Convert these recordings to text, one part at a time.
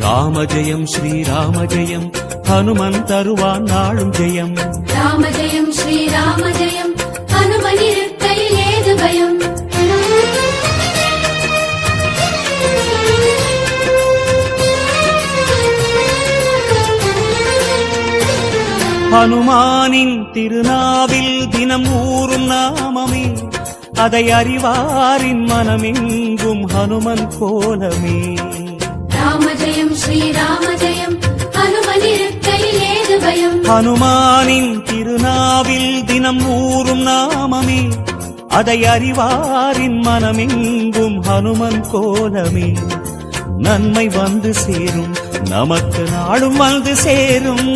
ராம ஜெயம் ஸ்ரீராம ஜெயம் ஹனுமன் தருவான் நாளும் ஜெயம். ராம ஜெயம் ஸ்ரீராம ஜெயம் ஹனுமன் இருக்கையில் ஏது பயம். ஹனுமானின் திருநாவில் தினம் ஊறும் நாமமே, அதை அறிவாரின் மனமெங்கும் ஹனுமன் கோலமே. ராம ஜெயம் ஸ்ரீராம ஜெயம் ஹனுமன் இருக்கையில் ஏது பயம். ஹனுமானின் திருநாவில் தினம் ஊறும் நாமமே, அதை அறிவாரின் மனமெங்கும் ஹனுமன் கோலமே. நன்மை வந்து சேரும், நமக்கு நாளும் வந்து சேரும்.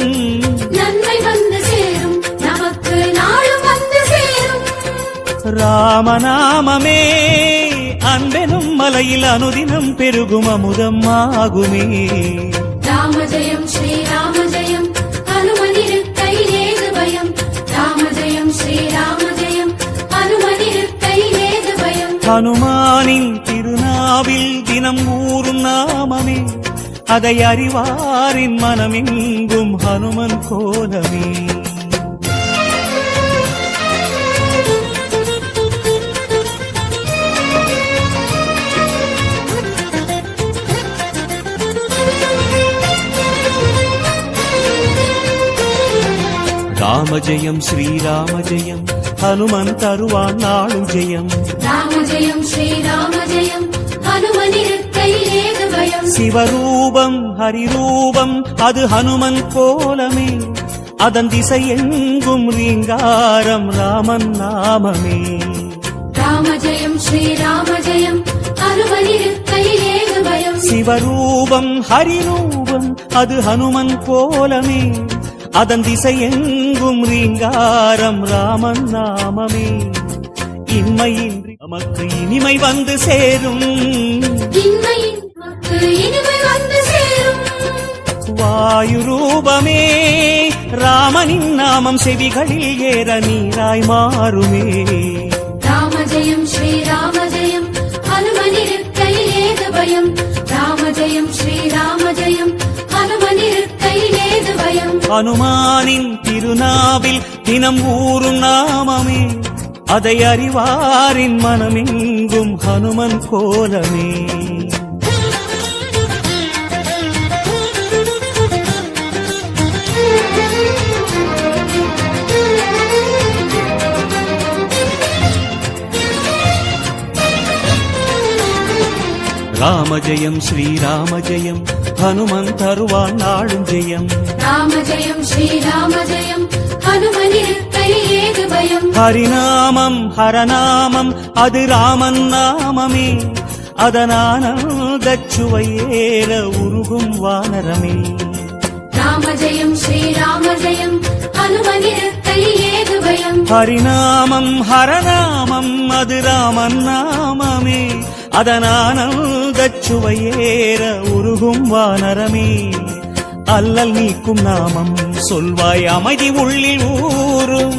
நன்மை வந்து சேரும், நமக்கு நாளும் வந்து சேரும். ராமநாமமே அன்பெனும் மலையில் அனுதினம் பெருகும் அமுதம் ஆகுமே. ராம ஜெயம் ஸ்ரீராம ஜெயம் ஹனுமன் இருக்கையில் ஏது பயம். ராம ஜெயம் ஸ்ரீராம ஜெயம் ஹனுமன் இருக்கையில் ஏது பயம். ஹனுமானின் திருநாவில் தினம் ஊறும் நாமமே, அதை அறிவாரின் மனமெங்கும் ஹனுமன் கோலமே. ராம ஜெயம் ஸ்ரீராம ஜெயம் ஹனுமன் தருவான் நாளும் ஜெயம். ராம ஜெயம் ஸ்ரீராம ஜெயம் ஹனுமன் இருக்கையில் ஏது பயம். சிவரூபம் ஹரிரூபம் அது ஹனுமன் கோலமே, அதன் திசை எங்கும் ரீங்காரம் ராமன் நாமமே. ராம ஜெயம் ஸ்ரீராம ஜெயம் ஹனுமன் இருக்கையில் ஏது பயம். சிவரூபம் ஹரிரூபம் அது ஹனுமன் கோலமே, அதன் திசை எங்கும் ரீங்காரம் ராமன் நாமமே. இன்மையின்றி நமக்கு இனிமை வந்து சேரும். இன்மையின் நமக்கு இனிமை வந்து சேரும். வாயு ரூபமே ராமனின் நாமம் செவிகளில் ஏற நீராய் மாறுமே. ராம ஜெயம் ஸ்ரீராம ஜெயம் ஹனுமன் இருக்கையில் ஏது பயம். ராம ஜெயம் ஸ்ரீராம ஜெயம் ஹனுமன் இருக்கையில் ஏது பயம். ஹனுமானின் திருநாவில் தினம் ஊறும் நாமமே, அதை அறிவாரின் மனமெங்கும் ஹனுமன் கோலமே. ராம ஜெயம் ஸ்ரீராம ஜெயம் ஹனுமன் தருவான் நாளும் ஜெயம். ராம ஜெயம் ஸ்ரீராம ஜெயம் ஹனுமன் இருக்கையில் ஏது பயம். ஹரிநாமம் ஹரநாமம் அது ராமன் நாமமே, அதனானந்தச் சுவையேற உருகும் வானரமே. ராம ஜெயம் ஸ்ரீராம ஜெயம் ஹனுமன் இருக்கையில் ஏது பயம். ஹரிநாமம் ஹரநாமம் அது ராமன் நாமமே, அதனானந்தச் சுவையேற உருகும் வானரமே. அல்லல் நீக்கும் நாமம் சொல்வாய் அமைதி உள்ளில் ஊரும்.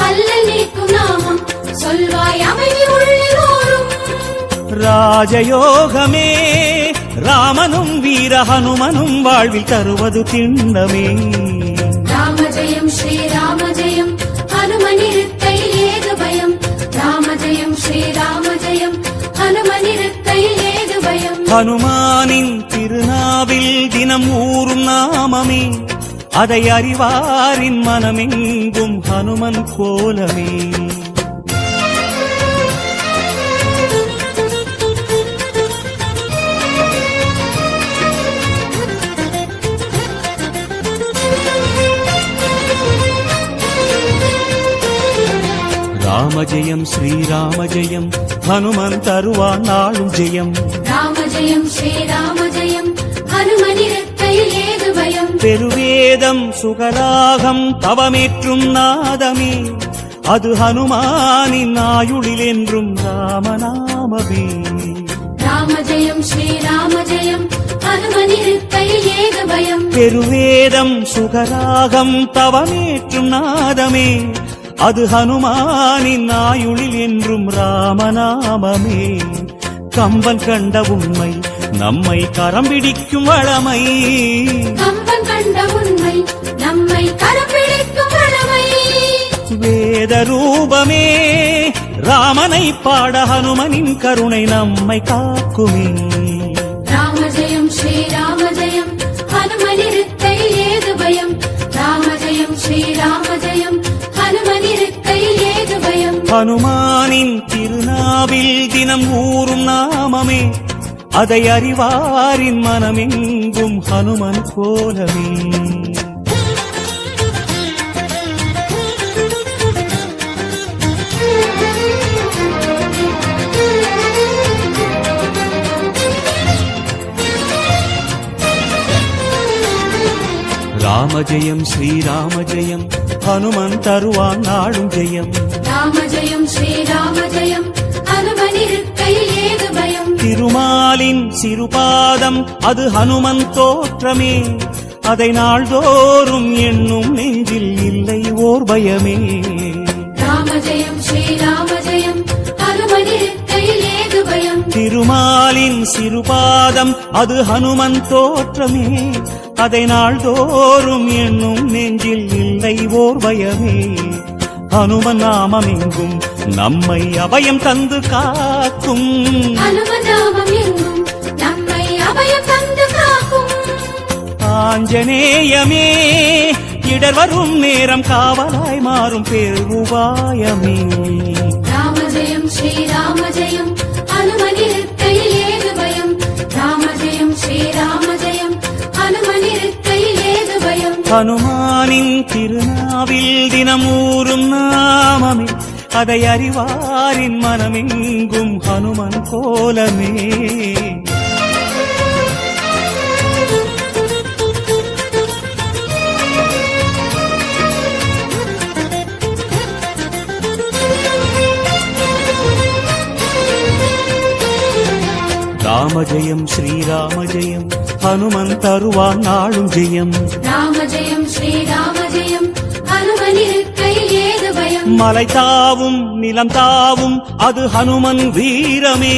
அல்லல் நீக்கும் நாமம் சொல்வாய் அமைதி உள்ளில் ஊரும். ராஜயோகமே ராமனும் வீர ஹனுமனும் வாழ்வில் தருவது திண்ணமே. ராம ஜெயம் ஸ்ரீராம ஜெயம் ஹனுமன் இருக்கையில் ஏது பயம். ராம ஜெயம் ஸ்ரீராம ஜெயம் ஹனுமன் இருக்கையில் ஏது பயம். ஹனுமானின் திருநாவில் தினம் ஊறும் நாமமே, அதை அறிவாரின் மனமெங்கும் ஹனுமன் கோலமே. ராம ஜெயம் ஸ்ரீராம ஜெயம் ஹனுமன் தருவான் நாளும் ஜெயம். ராம ஜெயம் ஸ்ரீராம ஜெயம் ஹனுமன் இருக்கையில் ஏது பயம். பெருவேதம் சுகராகம் தவமேற்றும் நாதமே, அது ஹனுமானின் ஆயுளில் என்றும் ராமநாமமே. ராம ஜெயம் ஸ்ரீராம ஜெயம் ஹனுமன் இருக்கையில் ஏது பயம். பெருவேதம் சுகராகம் தவமேற்றும் நாதமே, அது ஹனுமானின் ஆயுளில் என்றும் ராமநாமமே. கம்பன் கண்ட உண்மை நம்மை கரம் பிடிக்கும் வளமை. கம்பன் கண்ட உண்மை நம்மை கரம் பிடிக்கும் வளமை. வேத ரூபமே ராமனை பாட ஹனுமனின் கருணை நம்மை காக்குமே. ராம ஜெயம் ஸ்ரீராம ஜெயம் ஹனுமனிருக்கை ஏது பயம். ராம ஜெயம் ஸ்ரீராம ஜெயம் ஹனுமனிருக்கை ஏது பயம். ஹனுமானின் திருநாவில் தினம் ஊறும் நாமமே, அதை அறிவாரின் மனமெங்கும் ஹனுமன் கோலமே. ராம ஜெயம் ஸ்ரீராம ஜெயம் ஹனுமன் தருவான் நாடும் ஜெயம். ராம ஜெயம் ஸ்ரீராம ஜெயம் ஹனுமனிருக்கை ஏது பயம். திருமாலின் சிறுபாதம் அது ஹனுமன் தோற்றமே, அதை நாள்தோறும் எண்ணும் நெஞ்சில் இல்லை ஓர் பயமே. ராம ஜெயம் ஸ்ரீராம ஜெயம் ஹனுமனிருக்கை ஏது பயம். திருமாலின் சிறுபாதம் அது ஹனுமன் தோற்றமே, அதை நாள்தோறும் எண்ணும் நெஞ்சில் இல்லை ஓர் பயமே. ஹனுமன் நாமம் எங்கும் நம்மை அபயம் தந்து காக்கும். ஹனுமன் நாமம் எங்கும் நம்மை அபயம் தந்து காக்கும். ஆஞ்சநேயமே இடர் வரும் நேரம் காவலாய் மாறும் பேருபாயமே. ராம ஜெயம் ஸ்ரீராம ஜெயம் ஹனுமனிருக்கை ஏது பயம். ராம ஜெயம் ஸ்ரீராம ஜெயம் ஹனுமனிருக்கை ஏது பயம். ஹனுமானின் திருநாவில் தினமூறும் நாமமே, அதை அறிவாரின் மனமெங்கும் ஹனுமன் கோலமே. ராம ஜெயம் ஸ்ரீராம ஜெயம் ஹனுமன் தருவான் நாளும் ஜெயம். ராம ஜெயம் ஸ்ரீராம ஜெயம் ஹனுமனிருக்கை ஏது பயம். மலை தாவும் நிலம் தாவும் அது ஹனுமன் வீரமே,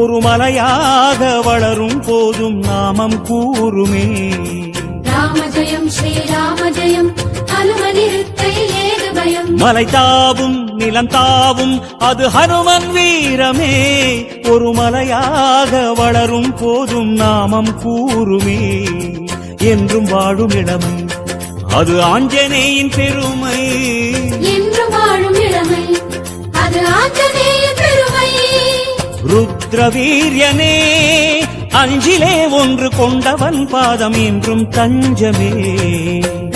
ஒரு மலையாக வளரும் போதும் நாமம் கூறுமே. ராம ஜெயம் ஸ்ரீராம ஜெயம் ஹனுமனிருக்கை ஏது பயம். மலை தாவும் நிலம் தாவும் அது ஹனுமன் வீரமே, ஒரு மலையாக வளரும் போதும் நாமம் கூறுமே. என்றும் வாழும் இளமை அது ஆஞ்சநேயின் பெருமை. என்றும் வாழும் இளமை அது ஆஞ்சநேயின் பெருமை. ருத்ரவீரியனே அஞ்சிலே ஒன்று கொண்டவன் பாதம் என்றும் தஞ்சமே.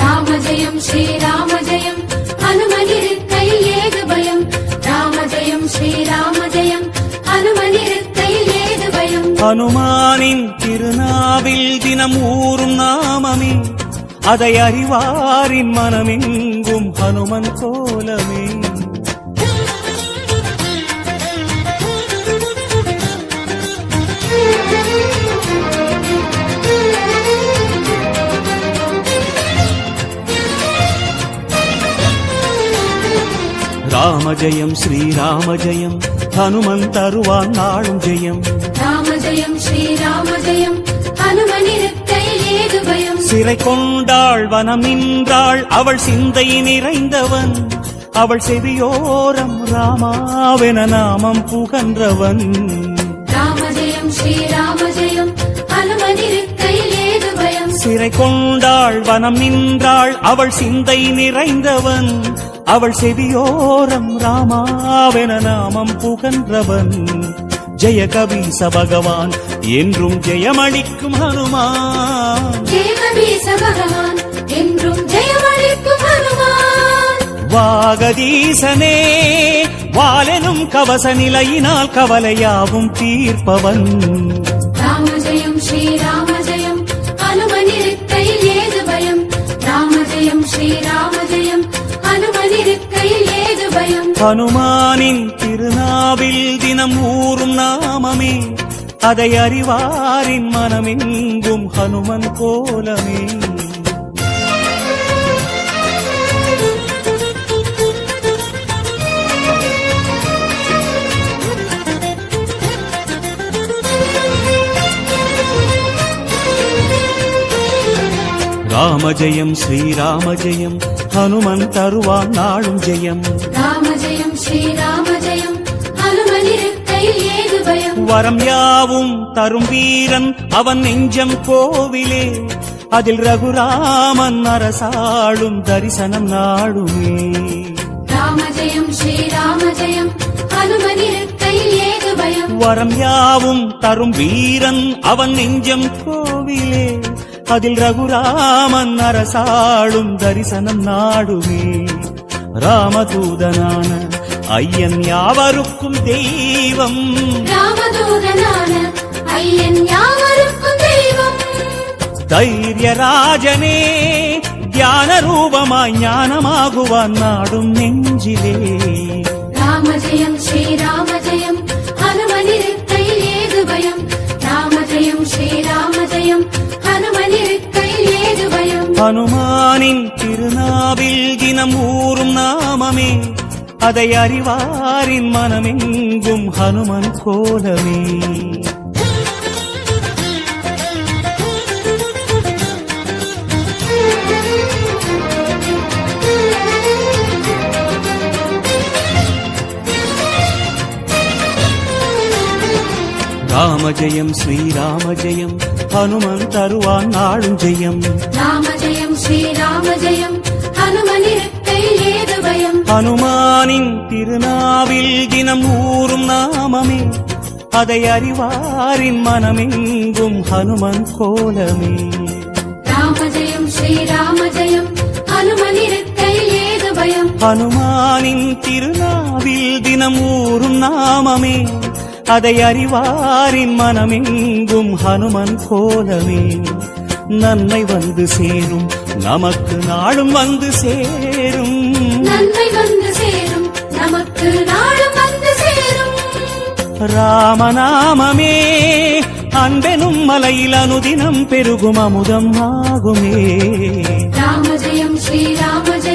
ராம ஜெயம் ஸ்ரீராம ஜெயம் ஹனுமனிருக்கை ஏது பயம். ராம ஜெயம் ஸ்ரீராம ஜெயம் ஹனுமனிருக்கை ஏது பயம். ஹனுமானின் திருநாவில் தினம் ஊறும் நாமமே, அதை அறிவாரின் மனமெங்கும் ஹனுமன் கோலமே. ராம ஜெயம் ஸ்ரீராம ஜெயம் ஹனுமன் தருவான் நாளும் ஜெயம். ராம ஜெயம் ஸ்ரீராம ஜெயம் ஹனுமனிருக்கை ஏது பயம். சிறை கொண்டாள் வனம் நின்றாள் அவள் சிந்தை நிறைந்தவன், அவள் செவியோரம் ராமாவென நாமம் புகன்றவன். ராம ஜெயம் ஸ்ரீராம ஜெயம் ஹனுமனிருக்கை ஏது பயம். சிறை கொண்டாள் வனம் நின்றாள் அவள் சிந்தை நிறைந்தவன், அவள் செவியோரம் ராமாவென நாமம் புகன்றவன். ஜெய கபீச பகவான் என்றும் ஜெயமளிக்கும் ஹனுமான். ஜெய கபீச பகவான் என்றும் ஜெயமளிக்கும் ஹனுமான். வாகதீசனே வாலெனும் கவச நிலையினால் கவலையாவும் தீர்ப்பவன். ராம ஜெயம் ஸ்ரீராம ஜெயம் ஹனுமனிருக்கை ஏது பயம். ராம ஜெயம் ஸ்ரீராம ஜெயம் ஹனுமனிருக்கை ஏது பயம். ஹனுமானின் திருநாவில் தினம் ஊறும் நாமமே, அதை அறிவாரின் மனமெங்கும் ஹனுமன் கோலமே. ராம ஜெயம் ஸ்ரீராம ஜெயம் ஹனுமன் தருவான் நாளும் ஜெயம் ராம ஜெயம் ஸ்ரீராம ஜெயம் ஹனுமனிருக்கையில் ஏது பயம் வரம் யாவும் தரும் வீரன் அவன் நெஞ்சம் கோவிலே அதில் ரகுராமன் அரசாளும் தரிசனம் நாடுமே ராம ஜெயம் ஸ்ரீராம ஜெயம் ஹனுமனிருக்கையில் ஏது பயம் வரம் யாவும் தரும் வீரன் அவன் நெஞ்சம் கோவிலே அதில் ரகுராமன் அரசாளும் தரிசனம் நாடுமே ராமதூதனான ஐயன் யாவருக்கும் தெய்வம் ராமதூதனான ஐயன் யாவருக்கும் தெய்வம் தைரியராஜனே தியான ரூபமாய் ஞானமாகுவான் நாடும் நெஞ்சிலே ராம ஜெயம் ஸ்ரீராம ஜெயம் ஹனுமனிருக்கையில் ஏது பயம் ராம ஜெயம் ஸ்ரீராம ஜெயம் ஹனுமனிருக்கையில் ஏது பயம் ஹனுமானின் திருநாவில் தினம் ஊறும் நாமமே அதை அறிவாரின் மனமெங்கும் ஹனுமன் கோலமே ராம ஜெயம் ஸ்ரீராம ஜெயம் ஹனுமன் தருவான் நாளும் ஜெயம் ராம ஜெயம் ஸ்ரீராம ஜெயம் ஹனுமனிருக்கையில் ஏது பயம் ஹனுமானின் திருநாவில் தினம் ஊறும் நாமமே அதை அறிவாரின் மனமெங்கும் ஹனுமன் கோலமே ராம ஜெயம் ஸ்ரீராம ஜெயம் ஹனுமனிருக்கையில் ஏது பயம் ஹனுமானின் திருநாவில் தினம் ஊறும் நாமமே அதை அறிவாரின் மனமெங்கும் ஹனுமன் கோலமே நன்மை வந்து சேரும் நமக்கு நாளும் வந்து சேரும் நன்மை வந்து சேரும் நமக்கு நாளும் வந்து சேரும் ராமநாமமே அன்பெனும் மலையில் அனுதினம் பெருகும் அமுதம் ஆகுமே ராம ஜெயம் ஸ்ரீராம ஜெயம்